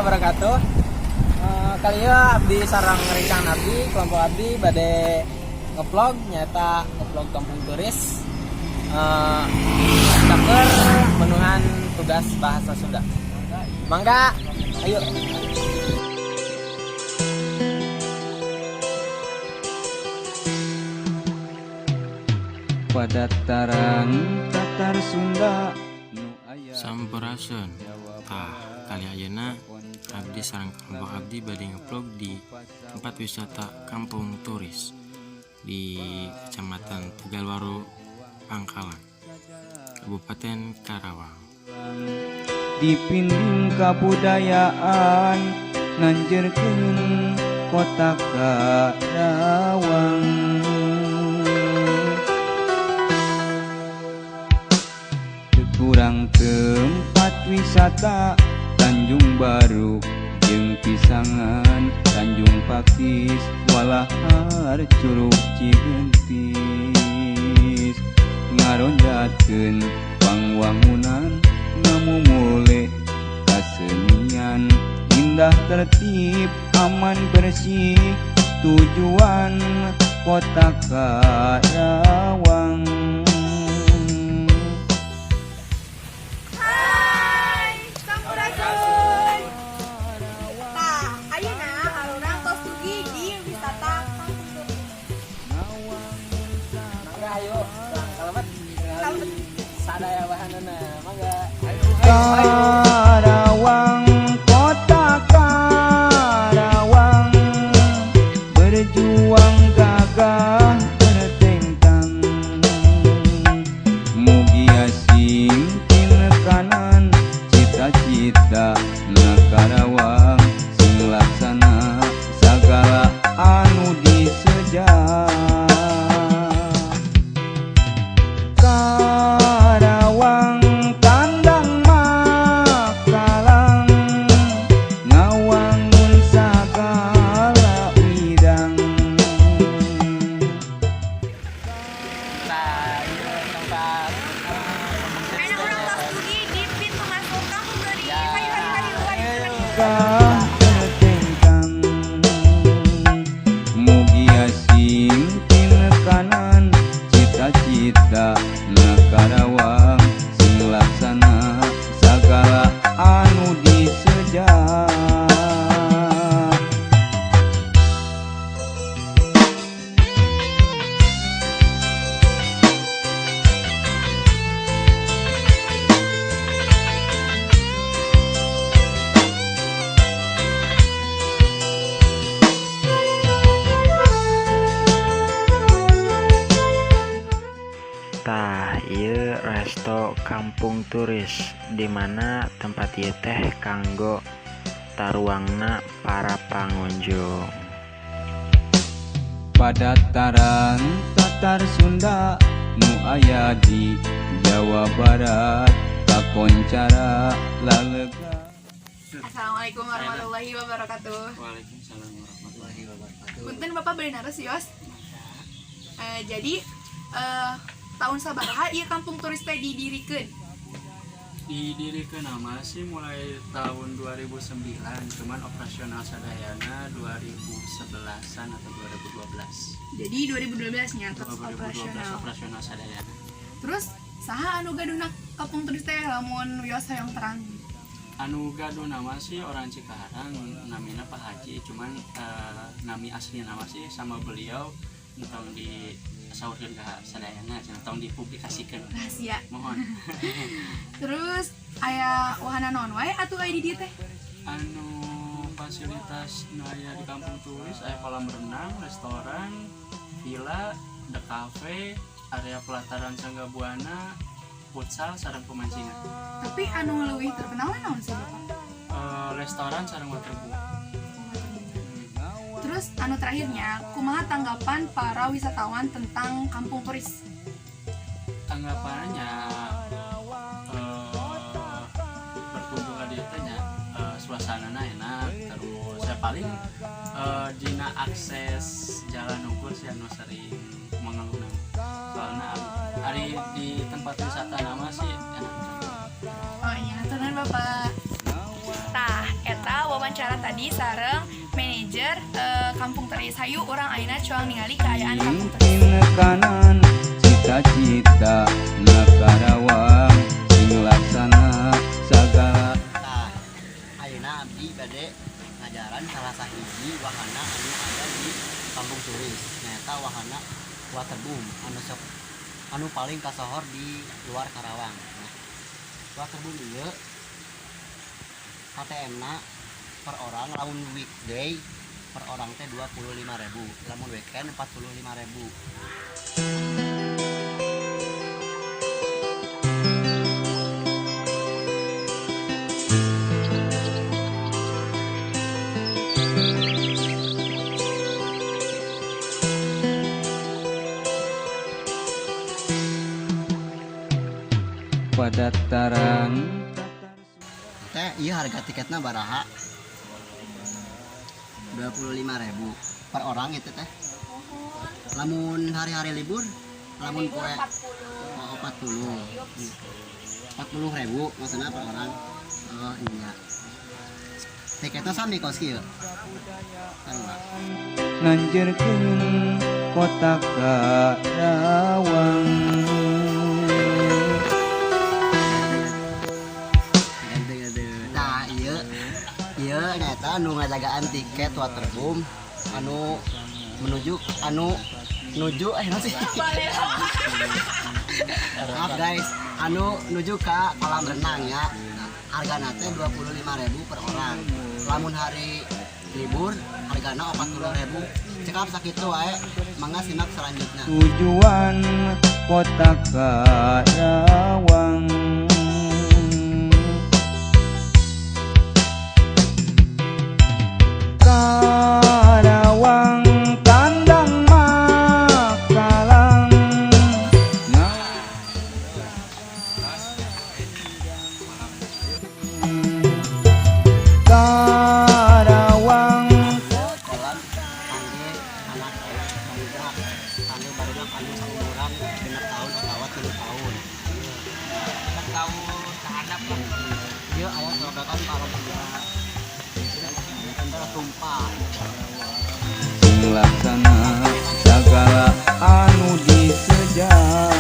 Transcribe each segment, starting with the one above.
wabarakatuh. Kali ya abdi sarang rencang abdi kelompok abdi bade ngevlog nyata ngevlog kampung turis. Caker menuhan tugas bahasa Sunda. Mangga, ayo. Padataran Tatar Sunda Sampurasun. Tah kali ayeuna abdi sareng kelompok abdi bade ngevlog di tempat wisata kampung turis di Kecamatan Tegalwaru, Pangkalan, Kabupaten Karawang. Dipinding kabudayaan nanjerkeun kota Karawang. Kurang tempat wisata Tanjung Baru jeung Pisangan, Tanjung Pakis, Walahar, Curug Cigentis. Ngarondatkeun pangwangunan ngamumule kasenian indah tertib aman bersih tujuan kota Karawang. Sadaya bahanana, mangga. Karawang, kota Karawang, berjuang gagah bertentang. Mugi asing tinekanan cita-cita na Karawang, sing laksana sagala anu disejah. Bertentang mugi asing tinekanan cita-cita na Karawang sing laksana sagala anu disejah. Tah ieu resto kampung turis di mana tempat ieu teh kanggo taruangna para pangunjung. Padataran Tatar Sunda nu aya di Jawa Barat kakoncara lalega. Assalamualaikum warahmatullahi wabarakatuh. Waalaikumsalam warahmatullahi wabarakatuh. Punten Bapak beri narasios. Jadi tahun sabaraha ieu kampung turis teh didirikeun? Didirikeun nama sih mulai tahun 2009, cuman operasional sadayana 2011-an atau 2012. Jadi 2012 nya terus 2012 operasional sadayana. Terus saha anu gaduna kampung turis teh lamun wios hoyong terang? Anu gaduh nama sih orang Cikarang, namanya Pak Haji, cuman nami asli nama sih sama beliau tong di saurkeun ka sadayana, tong dipublikasikeun. Rahasia. Mohon. Terus aya wahana naon wae atuh aya di dieu teh? Anu fasilitas nu aya di kampung turis aya kolam renang, restoran, villa, the cafe, area pelataran Sangga Buana, futsal sareng pemancingan. Tapi anu leuwih terkenal naon sih Bapak? Restoran sareng waterboom. Terus anu terakhirnya, kumaha tanggapan para wisatawan tentang kampung turis? Tanggapannya berkunjung ke dieu teh nya suasanana enak, terus saya paling dina akses jalan ukur sih anu sering mengeluh. Soalnya hari di tempat wisata nama sih enak. Oh iya, turun Bapak. Tah, eta acara tadi sareng manajer Kampung Turis. Hayu urang ayeuna coang ningali keadaan Kampung Turis. Ingin kanan cita-cita Nakarawang sing laksana sagala. Nah, ayeuna abdi bade ngajaran salah sahiji wahana anu ada di Kampung Turis. Nyaeta wahana waterboom anu paling kasohor di luar Karawang. Nah, waterboom ieu KTM-na per orang lamun weekday per orang teh 25.000, lamun weekend 45.000. Padataran Teh iya harga tiketnya baraha 25.000 per orang itu teh. Lamun hari-hari libur, lamun kue 40.000 maksudnya per orang. Oh iya. Tiketnya sami kos kieu. Sarua. nanjerkeun kota Karawang. Nah, iya nyata anu ngajagaan tiket waterboom anu menuju sih. Maaf guys, anu nuju ke kolam renang ya. Hargana teh 25.000 per orang. Lamun hari libur hargana 40.000. Cekap sakitu wae, mangga simak selanjutnya. Tujuan kota Karawang. Karawang kandang Makalang. Karawang Kolam kangge anak-anak barudak, kangge barudak anu saumuran 6 tahun atawa 3 tahun. 6 tahun tahanap lah. Ieu aya sobekan kalau tidak tumpah. sing laksana sagala anu disejar.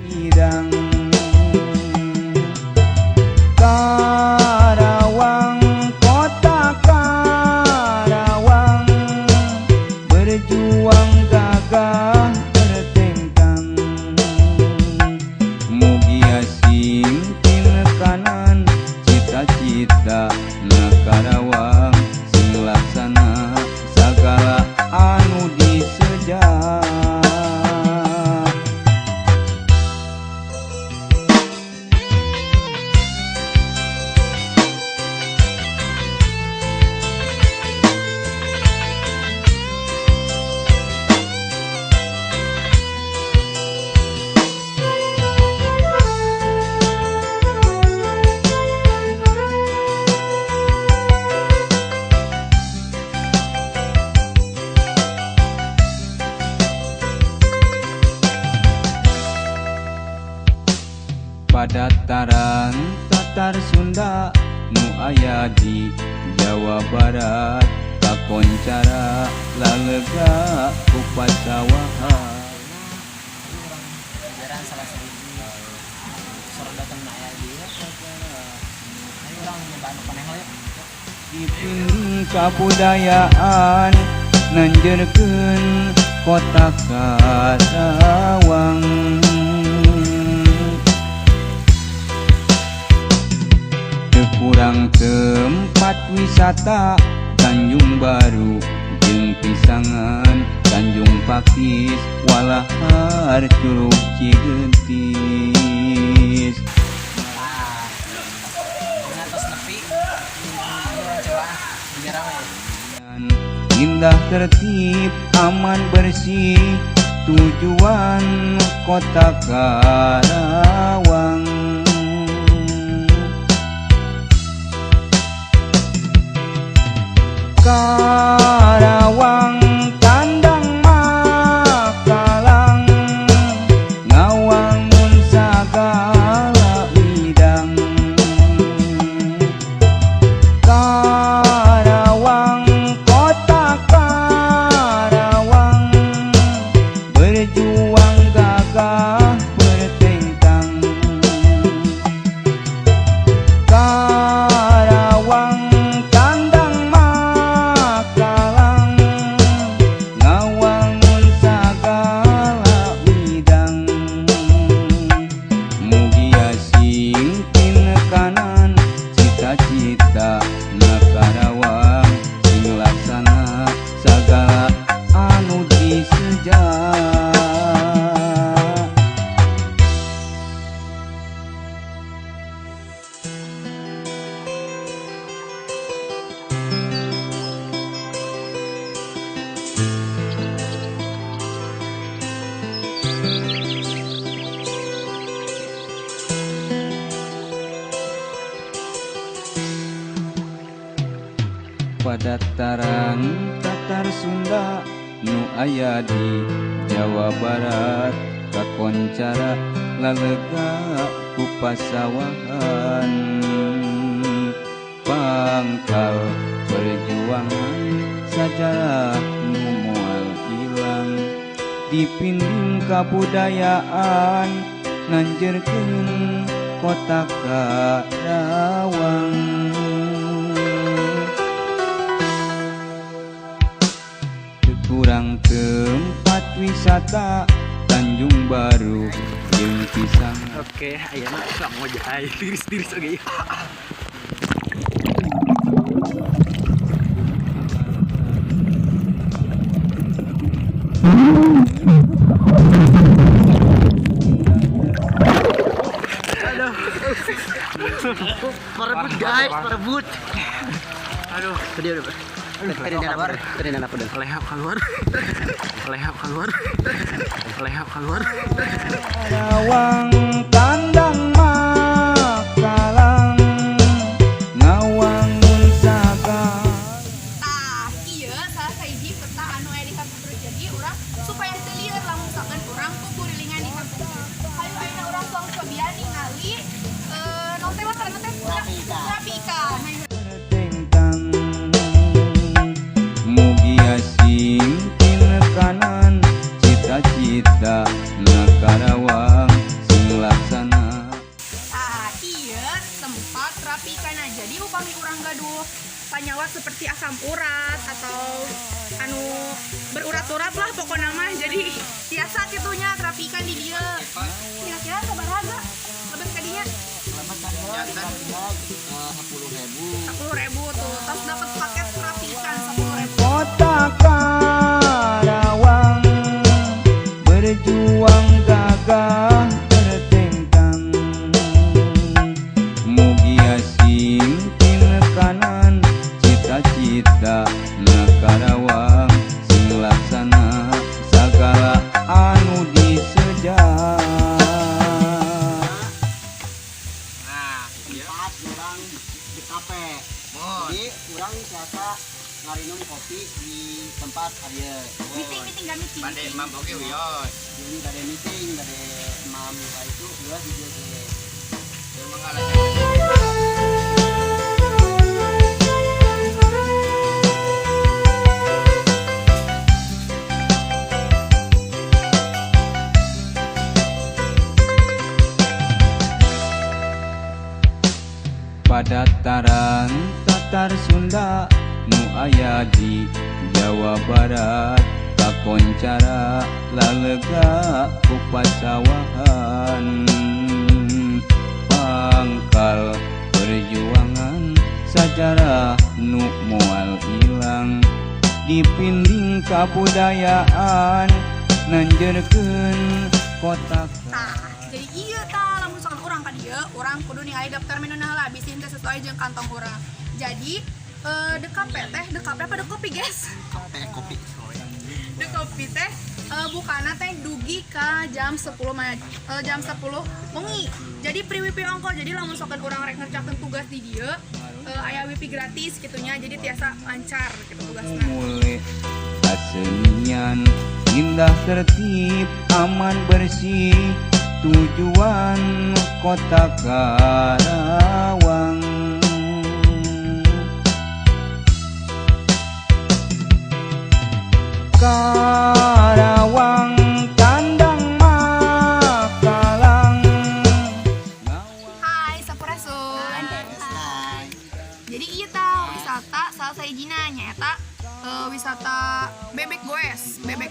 Bidang Karawang, kota Karawang, berjuang gagah bertengkang. Mugia sing tim kanan cita-cita na Karawang sing laksana sagala anu disejar. Padataran Tatar Sunda nu aya di Jawa Barat kakoncara lalega ku pasawahan. Ajaran salah sahiji sorondatan aya dia. Ayo urang nyobaan paneh we. Diping kabudayaan nanjerkeun kota Karawang. Kurang tempat wisata Tanjung Baru jeung Pisangan, Tanjung Pakis, Walahar, Curug Cigentis. Ngatos nepi. Coba biar we. Indah, tertib, aman, bersih, tujuan kota Karawang. Karawang Padataran Tatar Sunda nu aya di Jawa Barat kakoncara lalega ku pasawahan pangkal perjuangan sajarah nu moal ilang dipinding kabudayaan nanjerkeun kota Karawang. Kurang tempat wisata Tanjung Baru jeung Pisang. Oke, ayeuna sok ngojay tiris-tiris oge. Parebut guys, parebut. Aduh, tadi udah. Tadi apa dah? Lehap keluar. Lehap keluar. Lehap keluar. Karawang tandang Makalang ngawangun saga. Tah, iya salah sahiji peta anu aya di kampung Turis. Jadi urang supaya teu lieur lamun misalkan urang kukurilingan di kampung Turis. Hayu ayeuna urang tong cobian ningali non teh karena teh grafika. Tentang mugi asing kanan cita-cita na Karawang sing laksana. Iya tempat rapikana. Jadi upami urang gaduh panyawa seperti asam urat atau anu berurat-urat lah pokoknya mah. Jadi biasa kitunya rapikan di dia. Kira-kira sabaraha lebih kadinya? $10.000 tuh. Terus dapat paket rapikan $10.000. Kota Karawang berjuang gagah tertentang mugi asing kanan cita-cita na Karawang sing laksana sagala anu disejah. Tempat orang di kafe. Jadi orang biasa ngarinum kopi di tempat area. Meeting gak meeting. Bade mam oge wios. Jadi ada meeting, ada mam itu dua di dia. Teu mengalahkan. Padataran Tatar Sunda nu aya di Jawa Barat kakoncara lalega ku pasawahan pangkal perjuangan sajarah nu moal ilang dipinding kabudayaan nanjerkeun kota. Jadi iya tah lamun misalkan urang ka dieu, urang kudu ningali daftar menu lah bisin teh sesuai jeung kantong urang. Jadi DKP apa dekopi guys? Kopi. Dekopi teh bukana teh dugi ka jam 10 wengi. Jadi pre-wifi ongko. Jadi lamun misalkan urang rek ngerjakeun tugas di dieu aya wifi gratis gitunya. Jadi tiasa lancar gitu tugasna. Mulai kesenian indah tertib aman bersih tujuan kota Karawang. Karawang tandang Makalang. Hai Sampurasun. Jadi iya tah wisata salah sahijina nyaeta wisata bebek goes. Bebek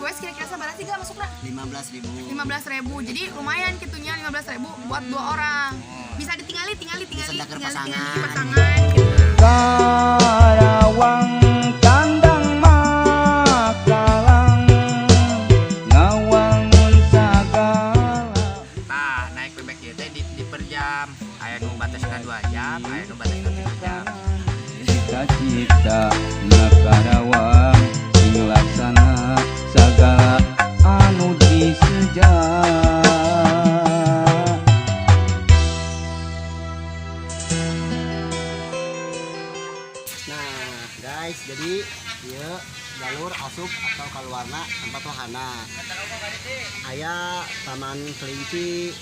goes kira-kira sabaraha sih gak masukna? 15.000. 15.000. Jadi lumayan gitunya 15.000 buat 2 orang. Bisa ditinggali pasangan gitu. Karawang tandang Makalang ngawangun sagala. Nah, naik bebek ieu teh di per jam, aya nu batasna 2 jam, aya nu batasna 3 jam. Cita-cita ngakarawang sing laksana sagala anu diseja. Nah guys, jadi ieu jalur asup atau kaluarna tempat wahana. Aya taman kelinci,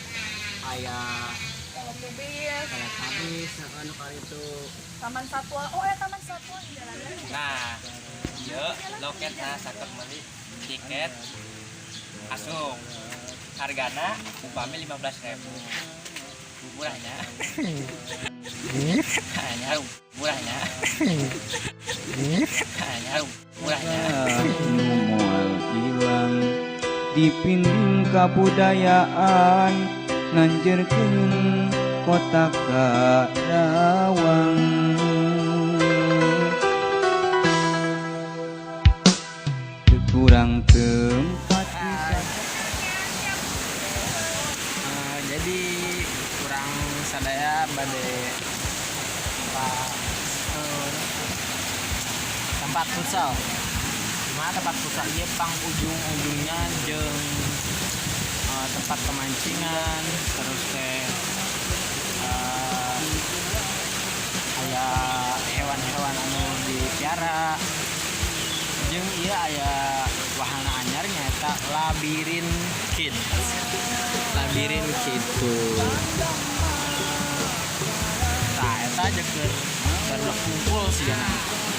aya Kalau bubis, kayak habis anu kali itu. taman satwa. Oh, taman satwa di jalanan. Nah, ieu loketna saker meuli tiket asup. Hargana upami 15.000. Murahnya. Hanya murahnya. Hanya murahnya. Nu moal ilang dipinding kabudayaan nganjerkeun kota Karawang. Teu kurang tempat Jadi kurang sadaya bade tempat futsal. Cuma tempat futsal ieu pang ujung-ujungnya jeung tempat pemancingan, terus teh aya hewan-hewan anu dipiara. Jeung ieu aya wahana anyar nyaeta Labirin Kids. Labirin kitu. Tah eta jeung keur kumpul sih ya.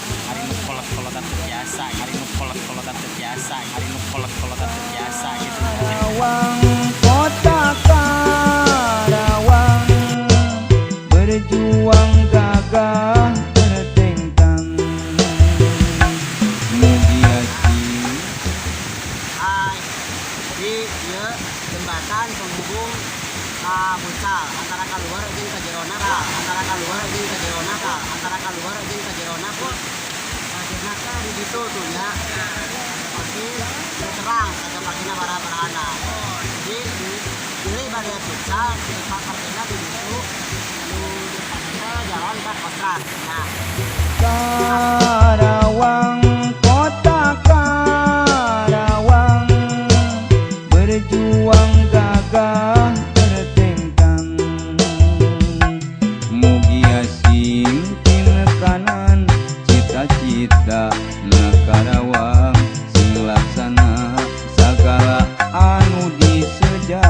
Hari nu kolot-kolotan teu biasa, hari nu kolot-kolotan teu biasa, hari nu kolot-kolotan teu biasa gitu. Karawang, kota Karawang, berjuang gagah bertentang. Mediasi Hai. Jadi ieu jembatan penghubung futsal antara kaluar jeung ka jerona ka, antara kaluar jeung ka jerona ka, antara kaluar jeung ka jerona kok. Akhirna teh di ditu tuh nya. Pasti terang ada makina bara-barana. Jadi ini bade futsal tempat parkirna di ditu. Anu depanna jalan ka Kostrat. Nah, Karawang, kota Karawang, berjuang gagah bertentang. Mugia sing tim kanan, cita-cita na Karawang sing laksana sagala anu diseja.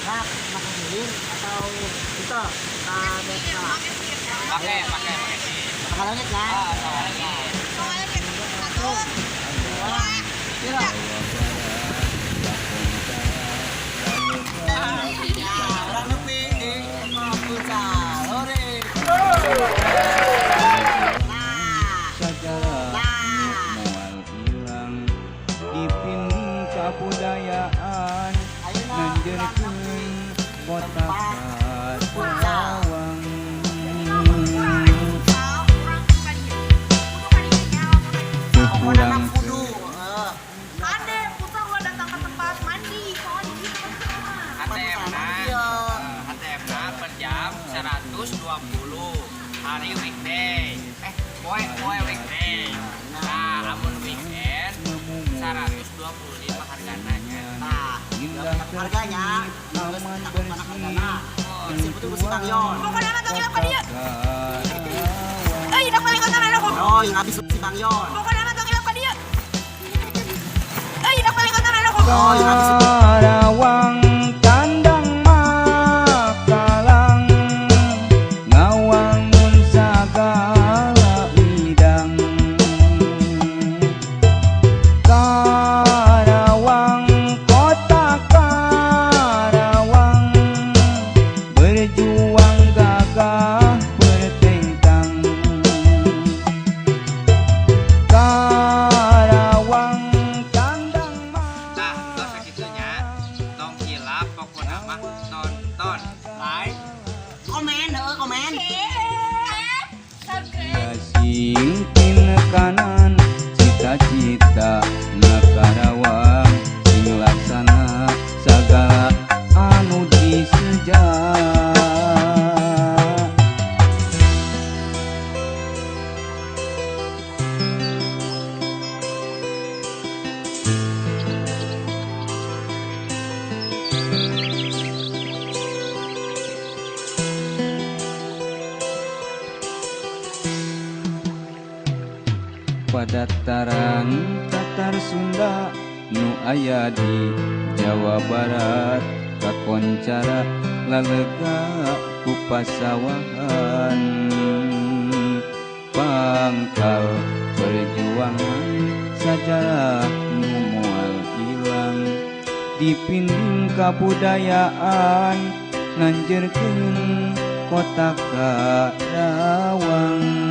rak pakai lilin atau itu desa. Pakai Pakai langit kan? Kira. Orang nepi di futsal, ore. Sagala moal hilang dipinding kabudayaan nanjerkeun kota Karawang. Teu kurang Kudu. Ada putar gua datang ke tempat mandi, soalnya di situ ATM-na per jam 120 hari weekday. Poe weekday. Nah, amun weekend 125 hargana nya. Nah, harganya aman takut mana hargana. bersih Si putu si Bangyon. pokoknya anak tanggung jawab dia. Karawang. Tidak paling kotor anak aku. Oh, yang habis si Bangyon. Pokoknya anak tanggung jawab dia. Tidak paling kotor anak aku. Oh, yang habis Karawang, kandang makalang, ngawangun sagala widang. Karawang, kota Karawang, berjuang gagah komen. Singkin kanan cita-cita nakarawang sing laksana sagala anu disejak. Padataran Tatar Sunda nu aya di Jawa Barat kakoncara lalega ku pasawahan pangkal perjuangan sajarah nu moal ilang dipinding kabudayaan nanjerkeun kota Karawang.